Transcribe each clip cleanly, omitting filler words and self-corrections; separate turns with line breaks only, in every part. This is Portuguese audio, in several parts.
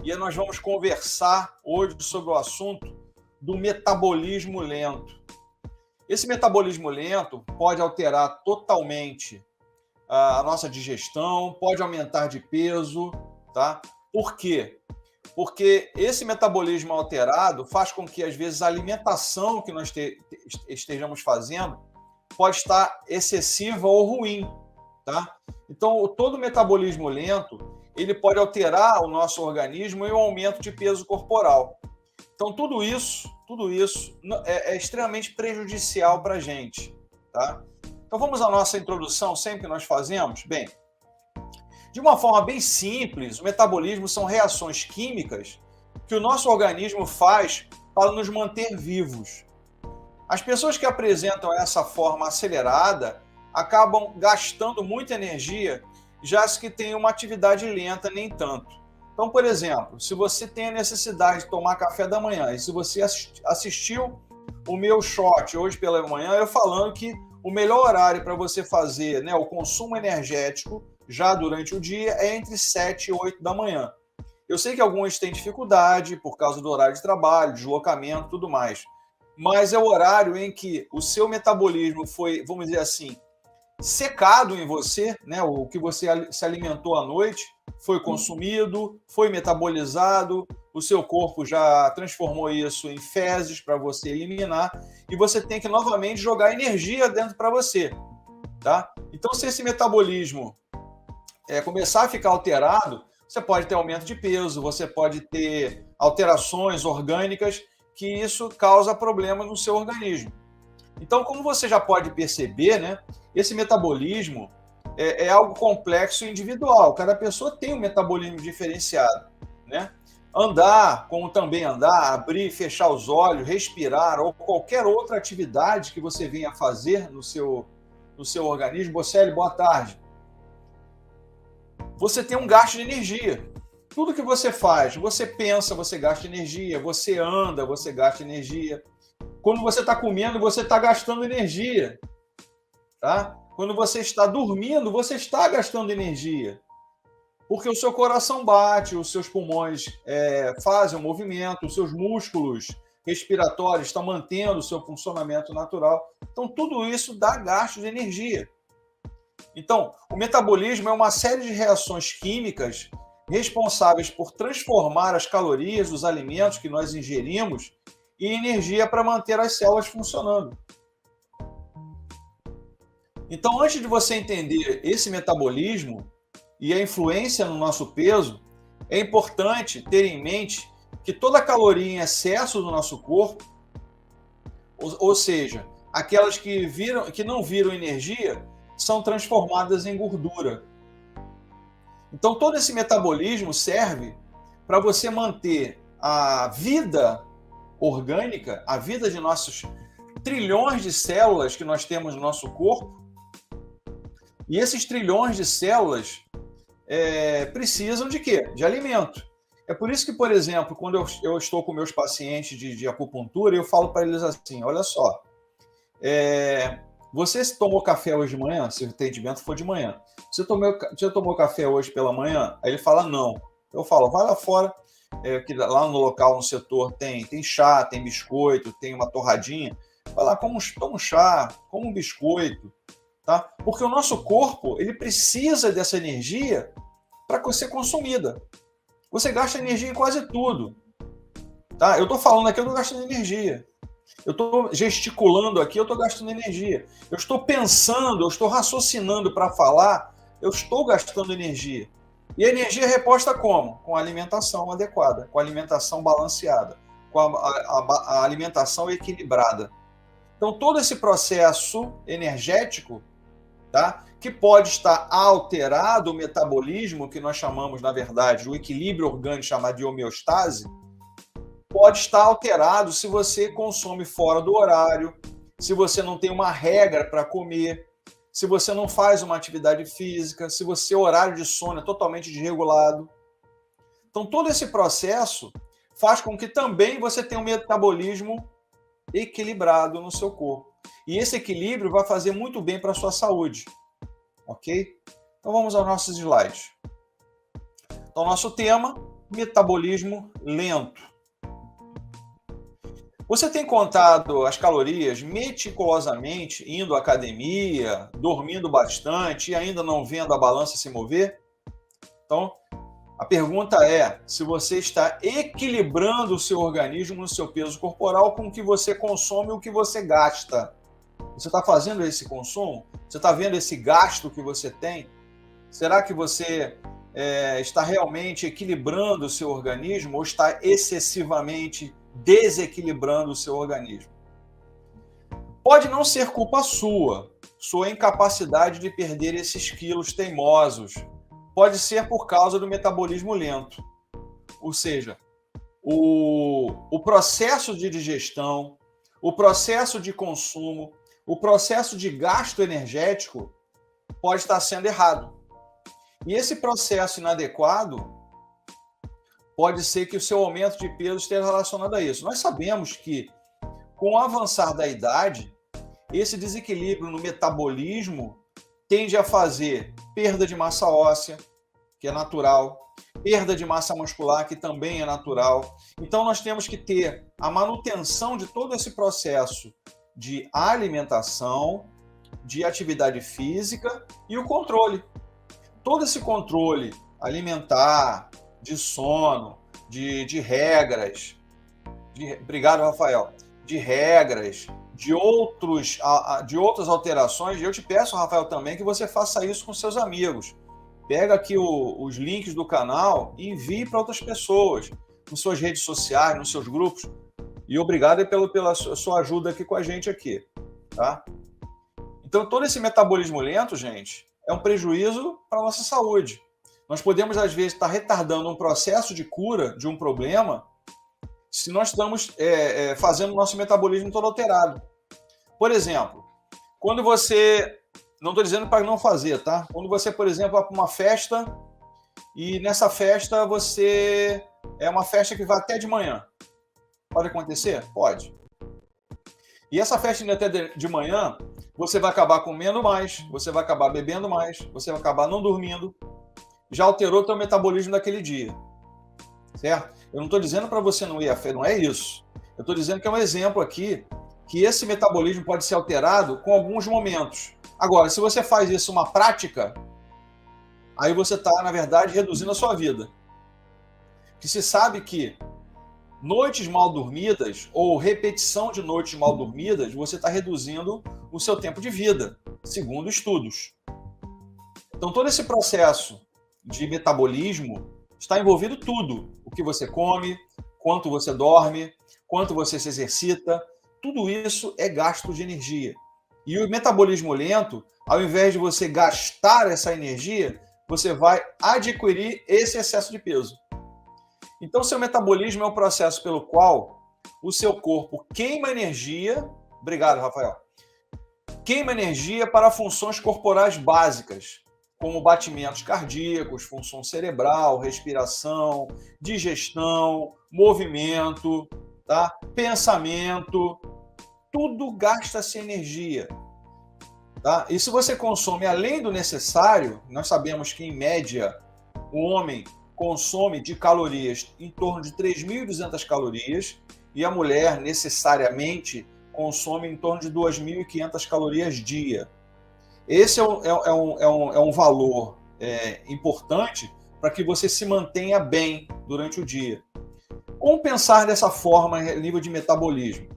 e nós vamos conversar hoje sobre o assunto do metabolismo lento. Esse metabolismo lento pode alterar totalmente a nossa digestão, pode aumentar de peso, tá? Por quê? Porque esse metabolismo alterado faz com que, às vezes, a alimentação que nós estejamos fazendo pode estar excessiva ou ruim, tá? Então, todo metabolismo lento, ele pode alterar o nosso organismo e o aumento de peso corporal. Então, tudo isso é extremamente prejudicial para a gente, tá? Então, vamos à nossa introdução, sempre que nós fazemos. Bem, de uma forma bem simples, o metabolismo são reações químicas que o nosso organismo faz para nos manter vivos. As pessoas que apresentam essa forma acelerada acabam gastando muita energia, já que têm uma atividade lenta, nem tanto. Então, por exemplo, se você tem a necessidade de tomar café da manhã, e se você assistiu o meu short hoje pela manhã, eu falando que o melhor horário para você fazer, né, o consumo energético já durante o dia é entre 7 e 8 da manhã. Eu sei que alguns têm dificuldade por causa do horário de trabalho, deslocamento e tudo mais, mas é o horário em que o seu metabolismo foi, vamos dizer assim, secado em você, né? O que você se alimentou à noite foi consumido, foi metabolizado, o seu corpo já transformou isso em fezes para você eliminar e você tem que novamente jogar energia dentro para você, tá? Então, se esse metabolismo começar a ficar alterado, você pode ter aumento de peso, você pode ter alterações orgânicas, que isso causa problemas no seu organismo. Então, como você já pode perceber, né, esse metabolismo é algo complexo e individual. Cada pessoa tem um metabolismo diferenciado, né? Andar, como também andar, abrir e fechar os olhos, respirar, ou qualquer outra atividade que você venha fazer no seu organismo. Bocelli, boa tarde. Você tem um gasto de energia. Tudo que você faz, você pensa, você gasta energia, você anda, você gasta energia. Quando você está comendo, você está gastando energia, tá? Quando você está dormindo, você está gastando energia, porque o seu coração bate, os seus pulmões fazem o movimento, os seus músculos respiratórios estão mantendo o seu funcionamento natural. Então, tudo isso dá gasto de energia. Então, o metabolismo é uma série de reações químicas responsáveis por transformar as calorias dos alimentos que nós ingerimos em energia para manter as células funcionando. Então, antes de você entender esse metabolismo e a influência no nosso peso, é importante ter em mente que toda caloria em excesso do nosso corpo, ou seja, aquelas que não viram energia, são transformadas em gordura. Então, todo esse metabolismo serve para você manter a vida orgânica, a vida de nossos trilhões de células que nós temos no nosso corpo. E esses trilhões de células precisam de quê? De alimento. É por isso que, por exemplo, quando eu estou com meus pacientes de acupuntura, eu falo para eles assim, olha só, você tomou café hoje de manhã? Se o atendimento for de manhã. Você tomou café hoje pela manhã? Aí ele fala, não. Eu falo, vai lá fora, que lá no local, no setor, tem chá, tem biscoito, tem uma torradinha. Vai lá, toma um chá, come um biscoito. Tá? Porque o nosso corpo ele precisa dessa energia para ser consumida. Você gasta energia em quase tudo. Tá? Eu estou falando aqui, eu estou gastando energia. Eu estou gesticulando aqui, eu estou gastando energia. Eu estou pensando, eu estou raciocinando para falar, eu estou gastando energia. E a energia é reposta como? Com a alimentação adequada, com a alimentação balanceada, com a alimentação equilibrada. Então, todo esse processo energético, tá, que pode estar alterado, o metabolismo, que nós chamamos, na verdade, o equilíbrio orgânico chamado de homeostase, pode estar alterado se você consome fora do horário, se você não tem uma regra para comer, se você não faz uma atividade física, se você o horário de sono é totalmente desregulado. Então, todo esse processo faz com que também você tenha um metabolismo equilibrado no seu corpo. E esse equilíbrio vai fazer muito bem para a sua saúde. Ok? Então, vamos aos nossos slides. Então, nosso tema metabolismo lento. Você tem contado as calorias meticulosamente, indo à academia, dormindo bastante e ainda não vendo a balança se mover? Então, a pergunta é se você está equilibrando o seu organismo no seu peso corporal com o que você consome e o que você gasta. Você está fazendo esse consumo? Você está vendo esse gasto que você tem? Será que você está realmente equilibrando o seu organismo ou está excessivamente desequilibrando o seu organismo? Pode não ser culpa sua incapacidade de perder esses quilos teimosos. Pode ser por causa do metabolismo lento. Ou seja, o processo de digestão, o processo de consumo, o processo de gasto energético pode estar sendo errado. E esse processo inadequado pode ser que o seu aumento de peso esteja relacionado a isso. Nós sabemos que, com o avançar da idade, esse desequilíbrio no metabolismo tende a fazer perda de massa óssea, que é natural, perda de massa muscular, que também é natural. Então, nós temos que ter a manutenção de todo esse processo de alimentação, de atividade física e o controle. Todo esse controle alimentar, de sono, de regras, obrigado, Rafael, de regras, de outras alterações, e eu te peço, Rafael, também que você faça isso com seus amigos. Pega aqui os links do canal e envie para outras pessoas, nas suas redes sociais, nos seus grupos. E obrigado pela sua ajuda aqui com a gente aqui, tá? Então, todo esse metabolismo lento, gente, é um prejuízo para a nossa saúde. Nós podemos, às vezes, estar retardando um processo de cura de um problema se nós estamos fazendo o nosso metabolismo todo alterado. Por exemplo, quando você... Não estou dizendo para não fazer, tá? Quando você, por exemplo, vai para uma festa e nessa festa você... É uma festa que vai até de manhã. Pode acontecer? Pode. E essa festa indo até de manhã, você vai acabar comendo mais, você vai acabar bebendo mais, você vai acabar não dormindo. Já alterou o teu metabolismo daquele dia. Certo? Eu não estou dizendo para você não ir à festa, não é isso. Eu estou dizendo que é um exemplo aqui que esse metabolismo pode ser alterado com alguns momentos. Agora, se você faz isso uma prática, aí você está, na verdade, reduzindo a sua vida. Porque se sabe que noites mal dormidas ou repetição de noites mal dormidas, você está reduzindo o seu tempo de vida, segundo estudos. Então, todo esse processo de metabolismo está envolvido tudo. O que você come, quanto você dorme, quanto você se exercita, tudo isso é gasto de energia. E o metabolismo lento, ao invés de você gastar essa energia, você vai adquirir esse excesso de peso. Então, seu metabolismo é um processo pelo qual o seu corpo queima energia. Obrigado, Rafael. Queima energia para funções corporais básicas, como batimentos cardíacos, função cerebral, respiração, digestão, movimento, tá? Pensamento. Tudo gasta-se energia. Tá? E se você consome além do necessário, nós sabemos que, em média, o homem consome de calorias em torno de 3.200 calorias e a mulher, necessariamente, consome em torno de 2.500 calorias dia. Esse é um valor importante para que você se mantenha bem durante o dia. Como pensar dessa forma em nível de metabolismo?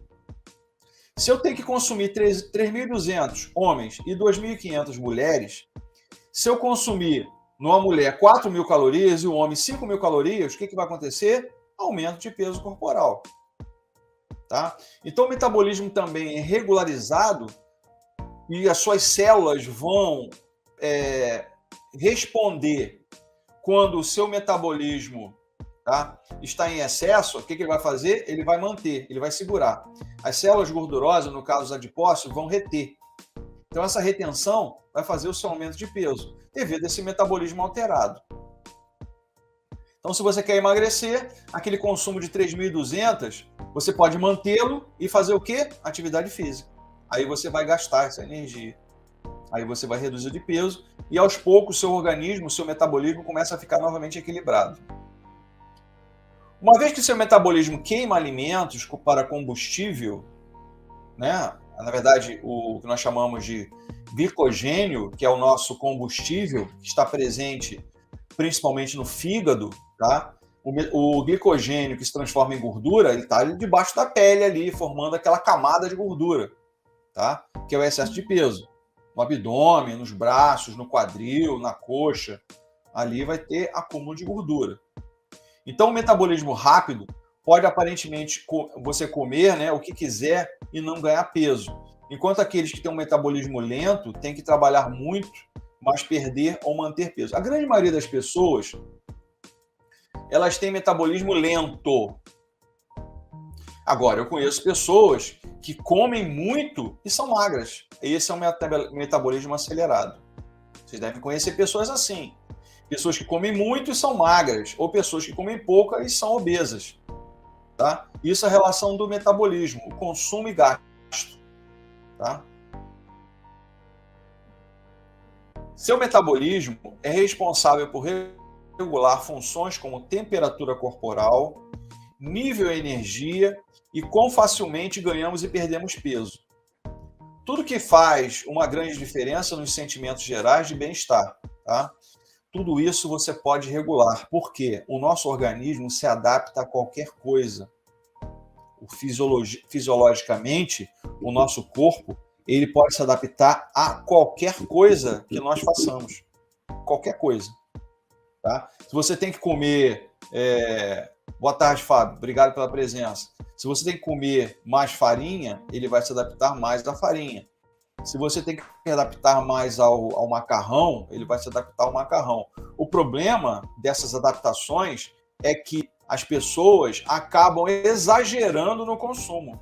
Se eu tenho que consumir 3.200 homens e 2.500 mulheres, se eu consumir numa mulher 4.000 calorias e um homem 5.000 calorias, o que vai acontecer? Aumento de peso corporal. Tá? Então, o metabolismo também é regularizado e as suas células vão responder quando o seu metabolismo, tá, está em excesso. O que ele vai fazer? Ele vai manter, ele vai segurar. As células gordurosas, no caso os adipócitos, vão reter. Então, essa retenção vai fazer o seu aumento de peso, devido a esse metabolismo alterado. Então, se você quer emagrecer, aquele consumo de 3.200, você pode mantê-lo e fazer o quê? Atividade física. Aí você vai gastar essa energia. Aí você vai reduzir de peso e, aos poucos, o seu organismo, o seu metabolismo começa a ficar novamente equilibrado. Uma vez que seu metabolismo queima alimentos para combustível, né? Na verdade, o que nós chamamos de glicogênio, que é o nosso combustível, que está presente principalmente no fígado, tá? O glicogênio que se transforma em gordura, ele está debaixo da pele ali, formando aquela camada de gordura, tá? Que é o excesso de peso. No abdômen, nos braços, no quadril, na coxa, ali vai ter acúmulo de gordura. Então, o metabolismo rápido pode aparentemente você comer, né, o que quiser e não ganhar peso. Enquanto aqueles que têm um metabolismo lento têm que trabalhar muito, mas perder ou manter peso. A grande maioria das pessoas, elas têm metabolismo lento. Agora, eu conheço pessoas que comem muito e são magras. Esse é um metabolismo acelerado. Vocês devem conhecer pessoas assim. Pessoas que comem muito e são magras, ou pessoas que comem pouco e são obesas. Tá? Isso é a relação do metabolismo, o consumo e gasto. Tá? Seu metabolismo é responsável por regular funções como temperatura corporal, nível de energia e quão facilmente ganhamos e perdemos peso. Tudo que faz uma grande diferença nos sentimentos gerais de bem-estar. Tá? Tudo isso você pode regular, porque o nosso organismo se adapta a qualquer coisa. Fisiologicamente, o nosso corpo ele pode se adaptar a qualquer coisa que nós façamos. Qualquer coisa. Tá? Se você tem que comer... Boa tarde, Fábio. Obrigado pela presença. Se você tem que comer mais farinha, ele vai se adaptar mais à farinha. Se você tem que se adaptar mais ao macarrão, ele vai se adaptar ao macarrão. O problema dessas adaptações é que as pessoas acabam exagerando no consumo.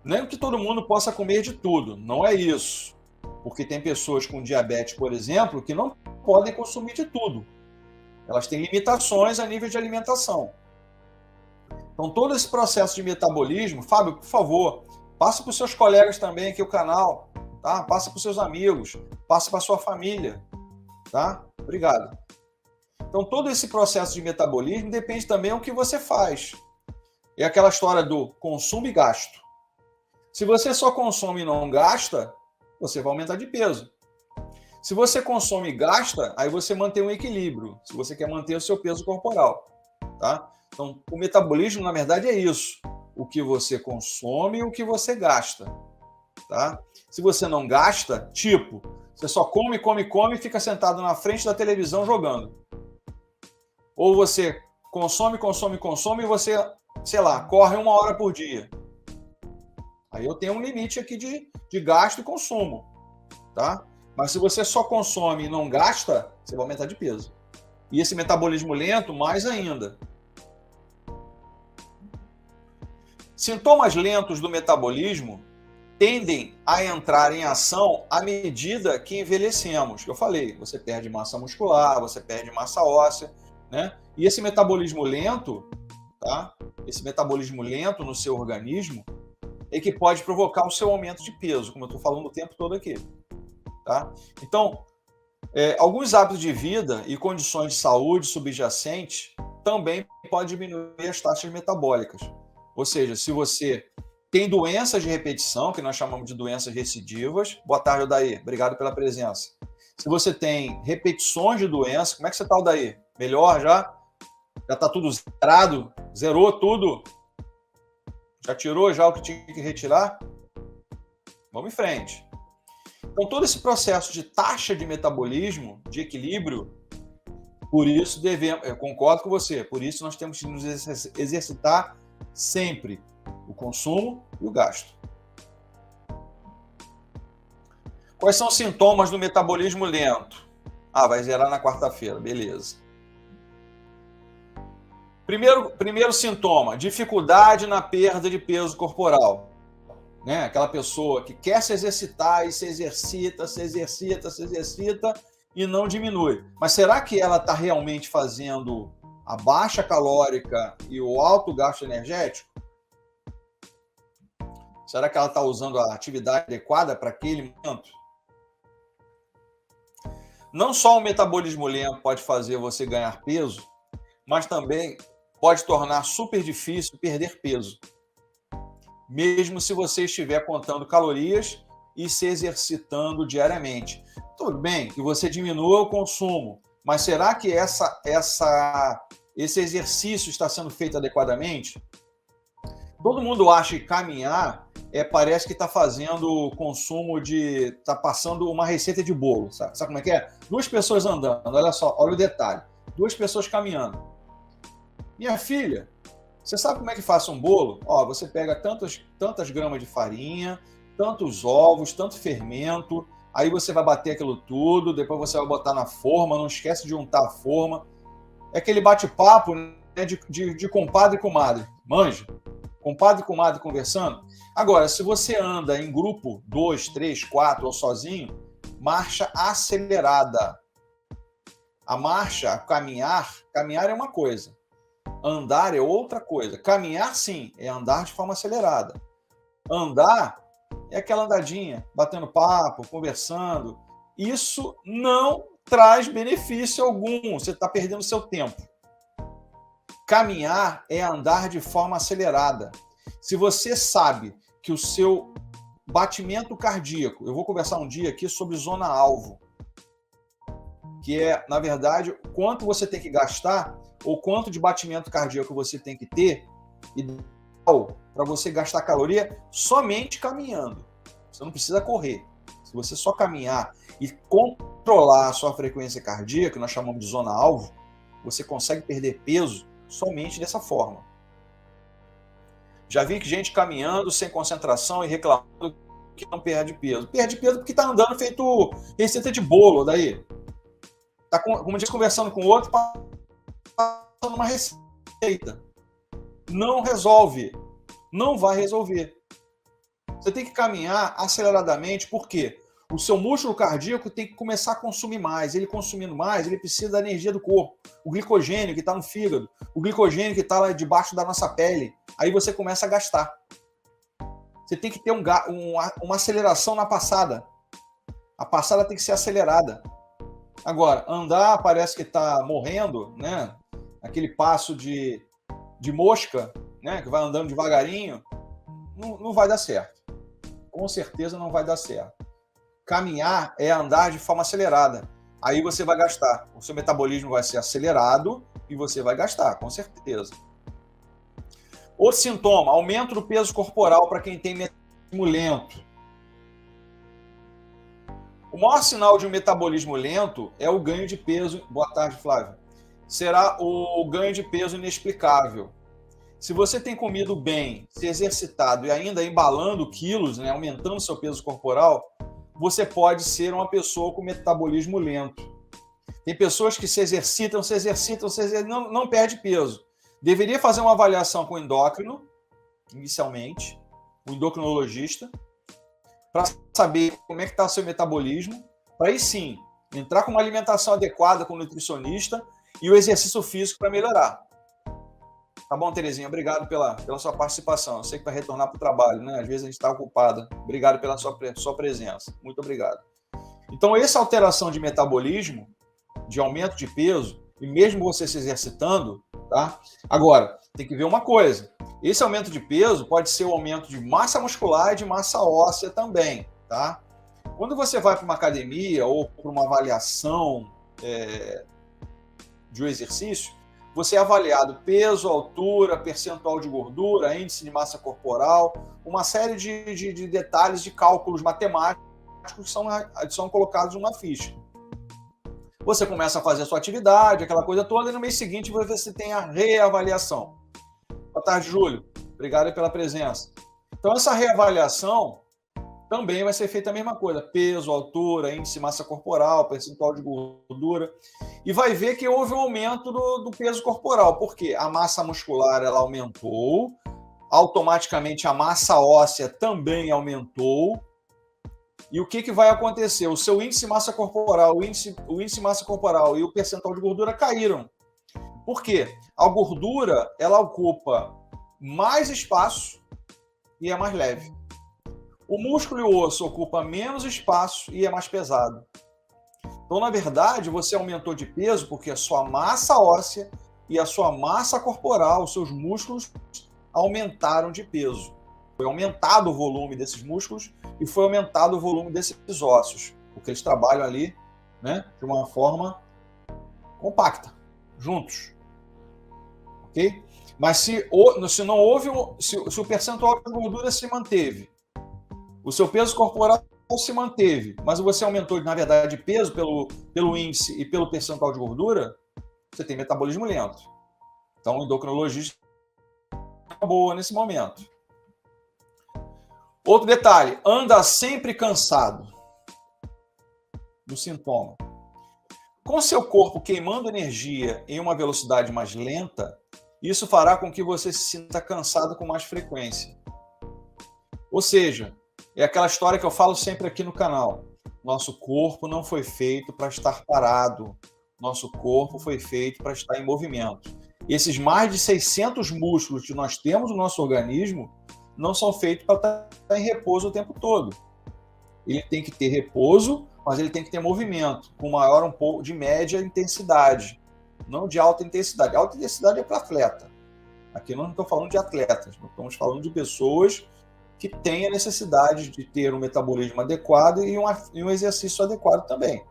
Nem que todo mundo possa comer de tudo, não é isso. Porque tem pessoas com diabetes, por exemplo, que não podem consumir de tudo. Elas têm limitações a nível de alimentação. Então, todo esse processo de metabolismo, Fábio, por favor, passa para os seus colegas também aqui o canal, tá? Passa para os seus amigos, passa para a sua família, tá? Obrigado. Então, todo esse processo de metabolismo depende também do que você faz. É aquela história do consumo e gasto. Se você só consome e não gasta, você vai aumentar de peso. Se você consome e gasta, aí você mantém um equilíbrio, se você quer manter o seu peso corporal, tá? Então, o metabolismo, na verdade, é isso. O que você consome e o que você gasta, tá? Se você não gasta, tipo, você só come e fica sentado na frente da televisão jogando. Ou você consome e você, sei lá, corre 1 hora por dia. Aí eu tenho um limite aqui de gasto e consumo, tá? Mas se você só consome e não gasta, você vai aumentar de peso. E esse metabolismo lento, mais ainda. Sintomas lentos do metabolismo tendem a entrar em ação à medida que envelhecemos. Eu falei, você perde massa muscular, você perde massa óssea, né? E esse metabolismo lento, tá? Esse metabolismo lento no seu organismo é que pode provocar o seu aumento de peso, como eu estou falando o tempo todo aqui. Tá? Então, alguns hábitos de vida e condições de saúde subjacentes também podem diminuir as taxas metabólicas. Ou seja, se você tem doenças de repetição, que nós chamamos de doenças recidivas. Boa tarde, Odair. Obrigado pela presença. Se você tem repetições de doenças, como é que você está, Odair? Melhor já? Já está tudo zerado? Zerou tudo? Já tirou já o que tinha que retirar? Vamos em frente. Então, todo esse processo de taxa de metabolismo, de equilíbrio, por isso devemos, eu concordo com você, por isso nós temos que nos exercitar sempre o consumo e o gasto. Quais são os sintomas do metabolismo lento? Vai zerar na quarta-feira, beleza. Primeiro sintoma, dificuldade na perda de peso corporal. Né? Aquela pessoa que quer se exercitar e se exercita e não diminui. Mas será que ela está realmente fazendo a baixa calórica e o alto gasto energético? Será que ela está usando a atividade adequada para aquele momento? Não só o metabolismo lento pode fazer você ganhar peso, mas também pode tornar super difícil perder peso, mesmo se você estiver contando calorias e se exercitando diariamente. Tudo bem que você diminua o consumo, mas será que esse exercício está sendo feito adequadamente? Todo mundo acha que caminhar parece que está fazendo consumo está passando uma receita de bolo. Sabe como é que é? 2 pessoas andando, olha só, olha o detalhe. 2 pessoas caminhando. Minha filha, você sabe como é que faz um bolo? Ó, você pega tantas gramas de farinha, tantos ovos, tanto fermento, aí você vai bater aquilo tudo, depois você vai botar na forma, não esquece de untar a forma. É aquele bate-papo, né, de compadre e comadre, manja? Compadre e comadre conversando. Agora, se você anda em grupo, 2, 3, 4 ou sozinho, marcha acelerada. Caminhar é uma coisa. Andar é outra coisa. Caminhar, sim, é andar de forma acelerada. Andar é aquela andadinha, batendo papo, conversando. Isso não traz benefício algum. Você está perdendo seu tempo. Caminhar é andar de forma acelerada. Se você sabe que o seu batimento cardíaco, eu vou conversar um dia aqui sobre zona-alvo, que é, na verdade, quanto você tem que gastar ou quanto de batimento cardíaco você tem que ter para você gastar caloria somente caminhando. Você não precisa correr. Se você só caminhar e controlar a sua frequência cardíaca, que nós chamamos de zona-alvo, você consegue perder peso somente dessa forma. Já vi que gente caminhando sem concentração e reclamando que não perde peso. Perde peso porque está andando feito receita de bolo, daí. Está, como diz, conversando com o outro, passando uma receita. Não resolve. Não vai resolver. Você tem que caminhar aceleradamente, por quê? O seu músculo cardíaco tem que começar a consumir mais. Ele consumindo mais, ele precisa da energia do corpo. O glicogênio que está no fígado, o glicogênio que está lá debaixo da nossa pele. Aí você começa a gastar. Você tem que ter uma aceleração na passada. A passada tem que ser acelerada. Agora, andar parece que está morrendo, né? Aquele passo de mosca, né? Que vai andando devagarinho. Não vai dar certo. Com certeza não vai dar certo. Caminhar é andar de forma acelerada. Aí você vai gastar. O seu metabolismo vai ser acelerado e você vai gastar, com certeza. Outro sintoma, aumento do peso corporal para quem tem metabolismo lento. O maior sinal de um metabolismo lento é o ganho de peso. Boa tarde, Flávio. Será o ganho de peso inexplicável. Se você tem comido bem, se exercitado e ainda embalando quilos, né, aumentando seu peso corporal, você pode ser uma pessoa com metabolismo lento. Tem pessoas que se exercitam, não perde peso. Deveria fazer uma avaliação com o endócrino, inicialmente, o endocrinologista, para saber como é que está o seu metabolismo, para aí sim, entrar com uma alimentação adequada com o nutricionista e o exercício físico para melhorar. Tá bom, Terezinha? Obrigado pela sua participação. Eu sei que vai retornar para o trabalho, né? Às vezes a gente está ocupada. Obrigado pela sua presença. Muito obrigado. Então, essa alteração de metabolismo, de aumento de peso, e mesmo você se exercitando, tá? Agora, tem que ver uma coisa. Esse aumento de peso pode ser o aumento de massa muscular e de massa óssea também, tá? Quando você vai para uma academia ou para uma avaliação de um exercício, você é avaliado peso, altura, percentual de gordura, índice de massa corporal, uma série de detalhes, de cálculos matemáticos que são colocados numa ficha. Você começa a fazer a sua atividade, aquela coisa toda, e no mês seguinte você tem a reavaliação. Boa tarde, Júlio. Obrigado pela presença. Então, essa reavaliação também vai ser feita a mesma coisa. Peso, altura, índice de massa corporal, percentual de gordura. E vai ver que houve um aumento do peso corporal. Por quê? A massa muscular ela aumentou, automaticamente a massa óssea também aumentou. E o que vai acontecer? O seu índice de massa corporal, o índice de massa corporal e o percentual de gordura caíram. Por quê? A gordura ela ocupa mais espaço e é mais leve. O músculo e o osso ocupam menos espaço e é mais pesado. Então, na verdade, você aumentou de peso porque a sua massa óssea e a sua massa corporal, os seus músculos aumentaram de peso. Foi aumentado o volume desses músculos e foi aumentado o volume desses ossos, porque eles trabalham ali, né, de uma forma compacta, juntos. Ok? Mas se não houve, se o percentual de gordura se manteve, o seu peso corporal se manteve, mas você aumentou, na verdade, de peso pelo índice e pelo percentual de gordura, você tem metabolismo lento. Então, o endocrinologista é boa nesse momento. Outro detalhe, anda sempre cansado. Do sintoma. Com seu corpo queimando energia em uma velocidade mais lenta, isso fará com que você se sinta cansado com mais frequência. Ou seja, é aquela história que eu falo sempre aqui no canal. Nosso corpo não foi feito para estar parado. Nosso corpo foi feito para estar em movimento. E esses mais de 600 músculos que nós temos no nosso organismo não são feitos para estar em repouso o tempo todo. Ele tem que ter repouso, mas ele tem que ter movimento, com maior um pouco de média intensidade, não de alta intensidade. Alta intensidade é para atleta. Aqui não estou falando de atletas, não estamos falando de pessoas que têm a necessidade de ter um metabolismo adequado e um exercício adequado também.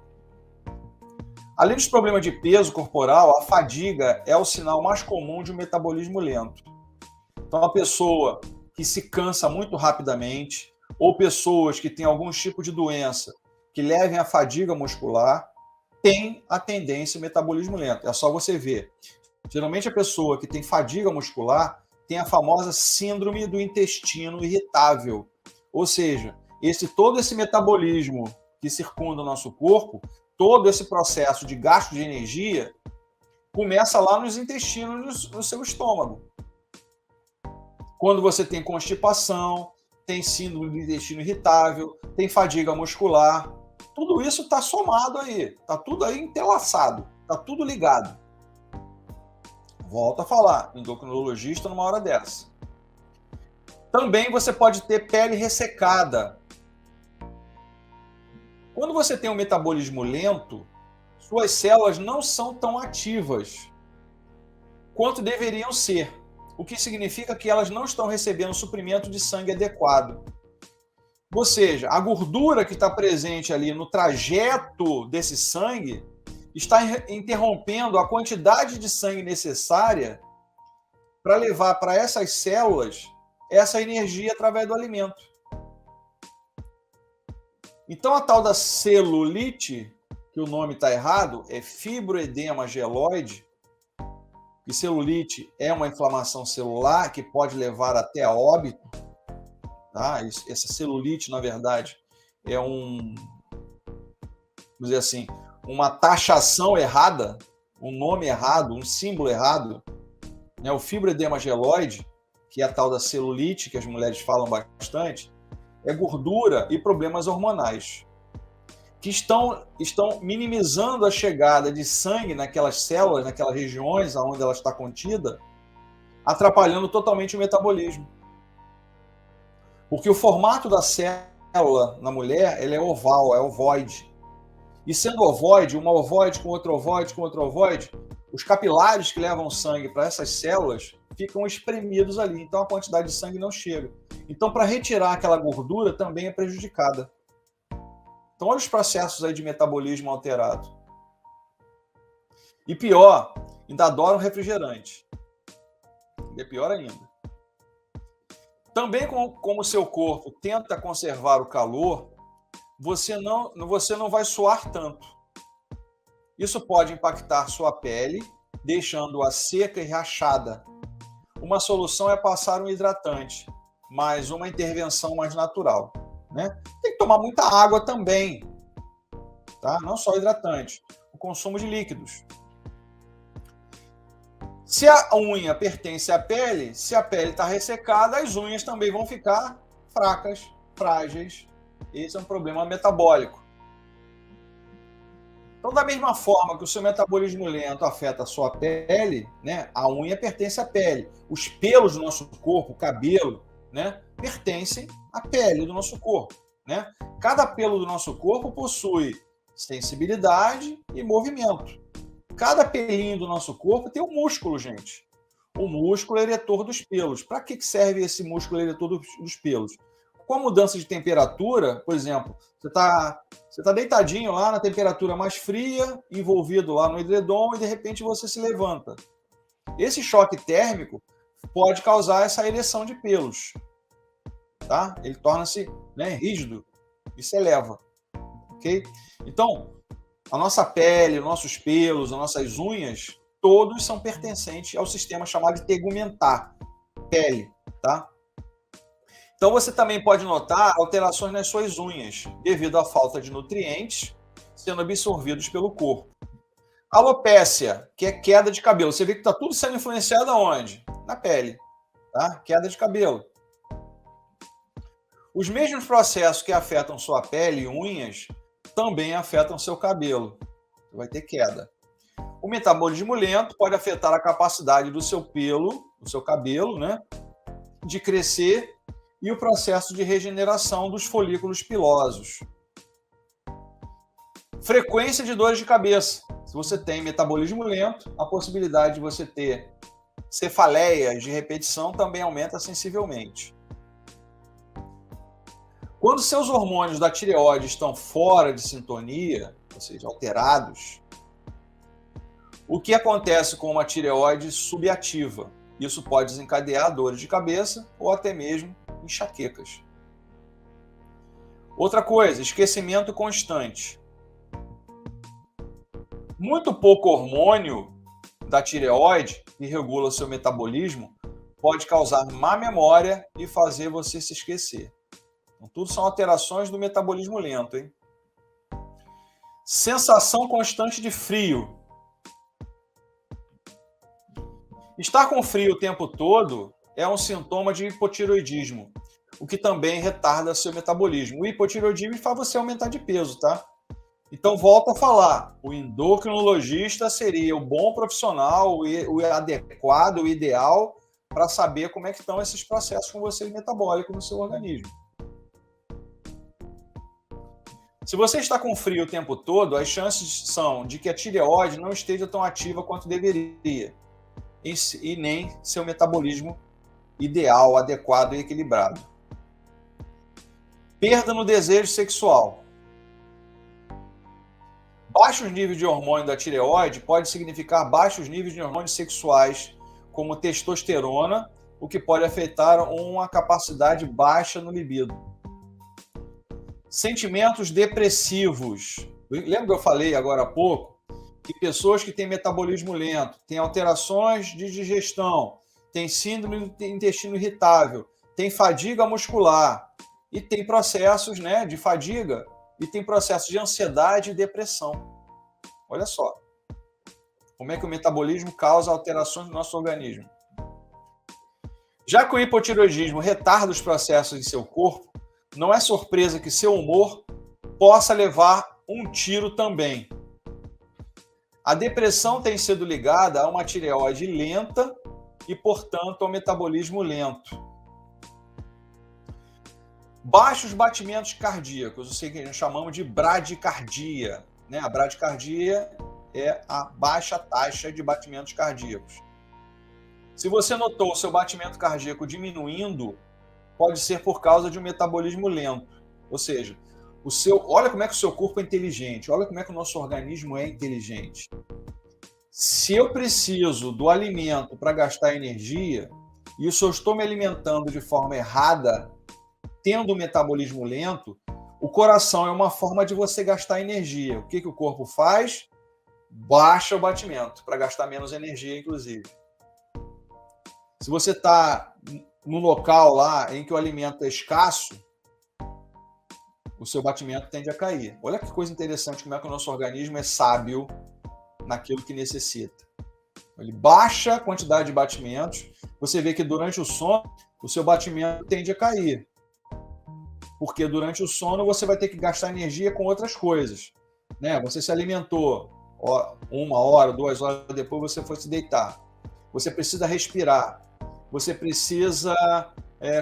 Além dos problemas de peso corporal, a fadiga é o sinal mais comum de um metabolismo lento. Então, a pessoa que se cansa muito rapidamente, ou pessoas que têm algum tipo de doença que levem à fadiga muscular, tem a tendência ao metabolismo lento. É só você ver. Geralmente a pessoa que tem fadiga muscular tem a famosa síndrome do intestino irritável. Ou seja, todo esse metabolismo que circunda o nosso corpo, todo esse processo de gasto de energia, começa lá nos intestinos, no seu estômago. Quando você tem constipação, tem síndrome do intestino irritável, tem fadiga muscular, tudo isso está somado aí, está tudo aí entrelaçado, está tudo ligado. Volto a falar, endocrinologista numa hora dessa. Também você pode ter pele ressecada. Quando você tem um metabolismo lento, suas células não são tão ativas quanto deveriam ser, o que significa que elas não estão recebendo suprimento de sangue adequado. Ou seja, a gordura que está presente ali no trajeto desse sangue está interrompendo a quantidade de sangue necessária para levar para essas células essa energia através do alimento. Então, a tal da celulite, que o nome está errado, é fibroedema geloide, que celulite é uma inflamação celular que pode levar até a óbito. Tá? Essa celulite, na verdade, é vamos dizer assim, uma taxação errada, um nome errado, um símbolo errado. O fibroedema geloide, que é a tal da celulite, que as mulheres falam bastante, é gordura e problemas hormonais, que estão minimizando a chegada de sangue naquelas células, naquelas regiões onde ela está contida, atrapalhando totalmente o metabolismo. Porque o formato da célula na mulher ele é oval, é ovoide. E sendo ovoide, uma ovoide com outro ovoide com outro ovoide, os capilares que levam sangue para essas células ficam espremidos ali, então a quantidade de sangue não chega. Então, para retirar aquela gordura também é prejudicada. Então, olha os processos aí de metabolismo alterado. E pior, ainda adoram refrigerante. É pior ainda. Também, como o seu corpo tenta conservar o calor, você não vai suar tanto. Isso pode impactar sua pele, deixando-a seca e rachada. Uma solução é passar um hidratante, mas uma intervenção mais natural. Né? Tem que tomar muita água também, tá? Não só hidratante, o consumo de líquidos. Se a unha pertence à pele, se a pele está ressecada, as unhas também vão ficar fracas, frágeis. Esse é um problema metabólico. Então, da mesma forma que o seu metabolismo lento afeta a sua pele, né, a unha pertence à pele. Os pelos do nosso corpo, o cabelo, né, pertencem à pele do nosso corpo. Né? Cada pelo do nosso corpo possui sensibilidade e movimento. Cada pelinho do nosso corpo tem um músculo, gente. O músculo eretor dos pelos. Para que serve esse músculo eretor dos pelos? Com a mudança de temperatura, por exemplo, você tá deitadinho lá na temperatura mais fria, envolvido lá no edredom, e de repente você se levanta. Esse choque térmico pode causar essa ereção de pelos. Tá? Ele torna-se, né, rígido e se eleva. Ok? Então, a nossa pele, os nossos pelos, as nossas unhas, todos são pertencentes ao sistema chamado de tegumentar, pele, tá? Então você também pode notar alterações nas suas unhas, devido à falta de nutrientes sendo absorvidos pelo corpo. Alopécia, que é queda de cabelo. Você vê que está tudo sendo influenciado aonde? Na pele, tá? Queda de cabelo. Os mesmos processos que afetam sua pele e unhas também afetam seu cabelo. Você vai ter queda. O metabolismo lento pode afetar a capacidade do seu pelo, do seu cabelo, né, de crescer e o processo de regeneração dos folículos pilosos. Frequência de dores de cabeça. Se você tem metabolismo lento, a possibilidade de você ter cefaleias de repetição também aumenta sensivelmente. Quando seus hormônios da tireoide estão fora de sintonia, ou seja, alterados, o que acontece com uma tireoide subativa? Isso pode desencadear dores de cabeça ou até mesmo enxaquecas. Outra coisa, esquecimento constante. Muito pouco hormônio da tireoide, que regula seu metabolismo, pode causar má memória e fazer você se esquecer. Então, tudo são alterações do metabolismo lento, hein? Sensação constante de frio. Estar com frio o tempo todo é um sintoma de hipotireoidismo, o que também retarda seu metabolismo. O hipotireoidismo faz você aumentar de peso, tá? Então, volto a falar, o endocrinologista seria o bom profissional, o adequado, o ideal para saber como é que estão esses processos com você metabólicos no seu organismo. Se você está com frio o tempo todo, as chances são de que a tireoide não esteja tão ativa quanto deveria, e nem seu metabolismo ideal, adequado e equilibrado. Perda no desejo sexual. Baixos níveis de hormônio da tireoide pode significar baixos níveis de hormônios sexuais, como testosterona, o que pode afetar uma capacidade baixa no libido. Sentimentos depressivos. Lembra que eu falei agora há pouco que pessoas que têm metabolismo lento, têm alterações de digestão, têm síndrome do intestino irritável, têm fadiga muscular e tem processos, né, de fadiga e tem processos de ansiedade e depressão. Olha só como é que o metabolismo causa alterações no nosso organismo. Já que o hipotireoidismo retarda os processos em seu corpo, não é surpresa que seu humor possa levar um tiro também. A depressão tem sido ligada a uma tireoide lenta e, portanto, ao metabolismo lento. Baixos batimentos cardíacos, eu sei que nós chamamos de bradicardia, né? A bradicardia é a baixa taxa de batimentos cardíacos. Se você notou o seu batimento cardíaco diminuindo, pode ser por causa de um metabolismo lento. Ou seja, olha como é que o seu corpo é inteligente, olha como é que o nosso organismo é inteligente. Se eu preciso do alimento para gastar energia, e se eu estou me alimentando de forma errada, tendo um metabolismo lento, o coração é uma forma de você gastar energia. O que o corpo faz? Baixa o batimento, para gastar menos energia, inclusive. Se você está no local lá em que o alimento é escasso, o seu batimento tende a cair. Olha que coisa interessante, como é que o nosso organismo é sábio naquilo que necessita. Ele baixa a quantidade de batimentos, você vê que durante o sono, o seu batimento tende a cair. Porque durante o sono você vai ter que gastar energia com outras coisas. Né? Você se alimentou 1 hora, 2 horas depois você foi se deitar. Você precisa respirar. Você precisa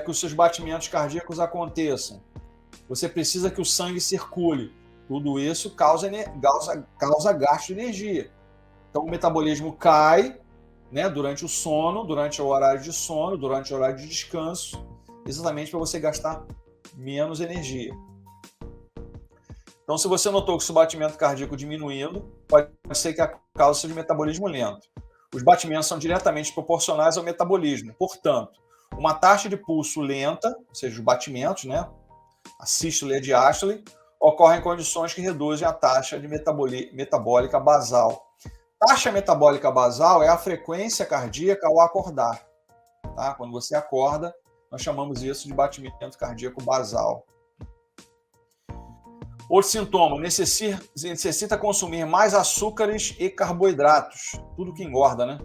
que os seus batimentos cardíacos aconteçam. Você precisa que o sangue circule. Tudo isso causa gasto de energia. Então, o metabolismo cai, né, durante o sono, durante o horário de sono, durante o horário de descanso, exatamente para você gastar menos energia. Então, se você notou que o seu batimento cardíaco diminuindo, pode ser que a causa seja de metabolismo lento. Os batimentos são diretamente proporcionais ao metabolismo. Portanto, uma taxa de pulso lenta, ou seja, os batimentos, né, a sístole e a diástole, ocorrem em condições que reduzem a taxa de metabólica basal. Taxa metabólica basal é a frequência cardíaca ao acordar. Tá? Quando você acorda, nós chamamos isso de batimento cardíaco basal. Outro sintoma, necessita consumir mais açúcares e carboidratos, tudo que engorda, né?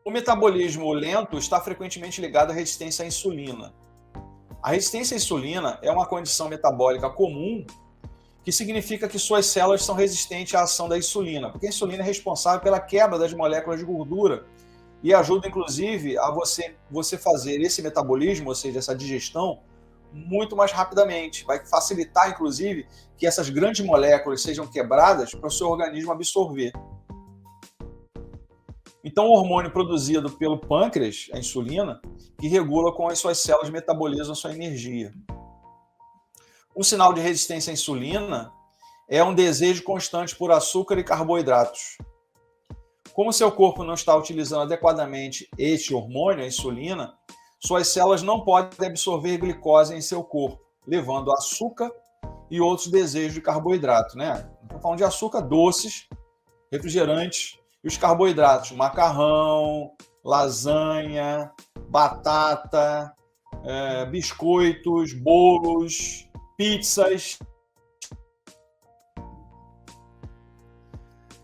O metabolismo lento está frequentemente ligado à resistência à insulina. A resistência à insulina é uma condição metabólica comum que significa que suas células são resistentes à ação da insulina, porque a insulina é responsável pela quebra das moléculas de gordura e ajuda, inclusive, a você fazer esse metabolismo, ou seja, essa digestão, muito mais rapidamente. Vai facilitar, inclusive, que essas grandes moléculas sejam quebradas para o seu organismo absorver. Então, o hormônio produzido pelo pâncreas, a insulina, que regula como as suas células metabolizam a sua energia. Um sinal de resistência à insulina é um desejo constante por açúcar e carboidratos. Como seu corpo não está utilizando adequadamente este hormônio, a insulina, suas células não podem absorver glicose em seu corpo, levando a açúcar e outros desejos de carboidrato, né? Estou falando de açúcar, doces, refrigerantes e os carboidratos, macarrão, lasanha, batata, biscoitos, bolos, pizzas.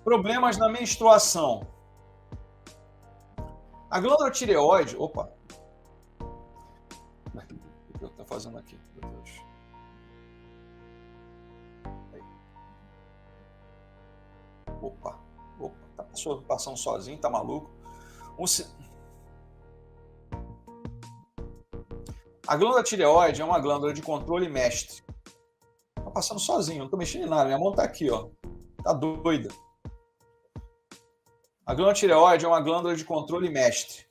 Problemas na menstruação. A glândula tireoide... Opa! O que eu estou fazendo aqui? Meu Deus. Opa! Tá passando sozinho, tá maluco? A glândula tireoide é uma glândula de controle mestre. Tá passando sozinho, não tô mexendo em nada. Minha mão tá aqui, ó. Tá doida. A glândula tireoide é uma glândula de controle mestre.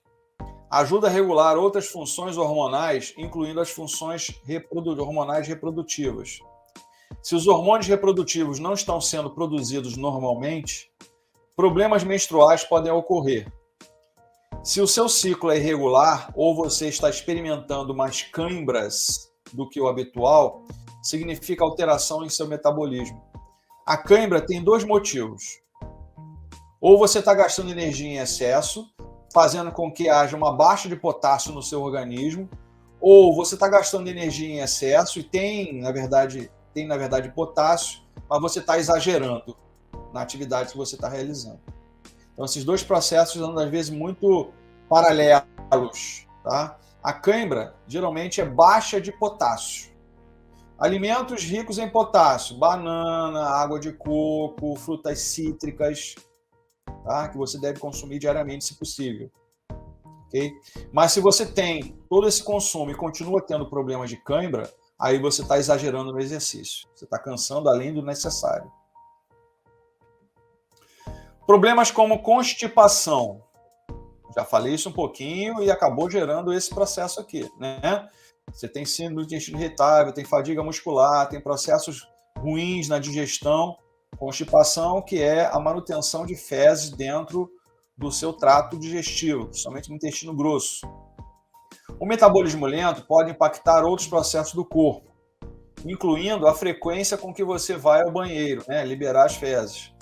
Ajuda a regular outras funções hormonais, incluindo as funções hormonais reprodutivas. Se os hormônios reprodutivos não estão sendo produzidos normalmente, problemas menstruais podem ocorrer. Se o seu ciclo é irregular ou você está experimentando mais cãibras do que o habitual, significa alteração em seu metabolismo. A cãibra tem dois motivos. Ou você está gastando energia em excesso, fazendo com que haja uma baixa de potássio no seu organismo, ou você está gastando energia em excesso e tem, na verdade, potássio, mas você está exagerando na atividade que você está realizando. Então, esses dois processos andam, às vezes, muito paralelos. Tá? A cãibra, geralmente, é baixa de potássio. Alimentos ricos em potássio, banana, água de coco, frutas cítricas, tá? Que você deve consumir diariamente, se possível. Okay? Mas se você tem todo esse consumo e continua tendo problemas de cãibra, aí você está exagerando no exercício. Você está cansando além do necessário. Problemas como constipação. Já falei isso um pouquinho e acabou gerando esse processo aqui, né? Você tem síndrome do intestino irritável, tem fadiga muscular, tem processos ruins na digestão. Constipação, que é a manutenção de fezes dentro do seu trato digestivo, principalmente no intestino grosso. O metabolismo lento pode impactar outros processos do corpo, incluindo a frequência com que você vai ao banheiro, né? Liberar as fezes.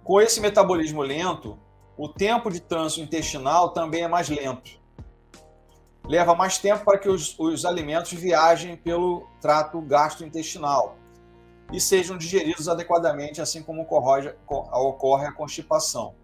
Com esse metabolismo lento, o tempo de trânsito intestinal também é mais lento. Leva mais tempo para que os alimentos viajem pelo trato gastrointestinal e sejam digeridos adequadamente, assim como ocorre a constipação.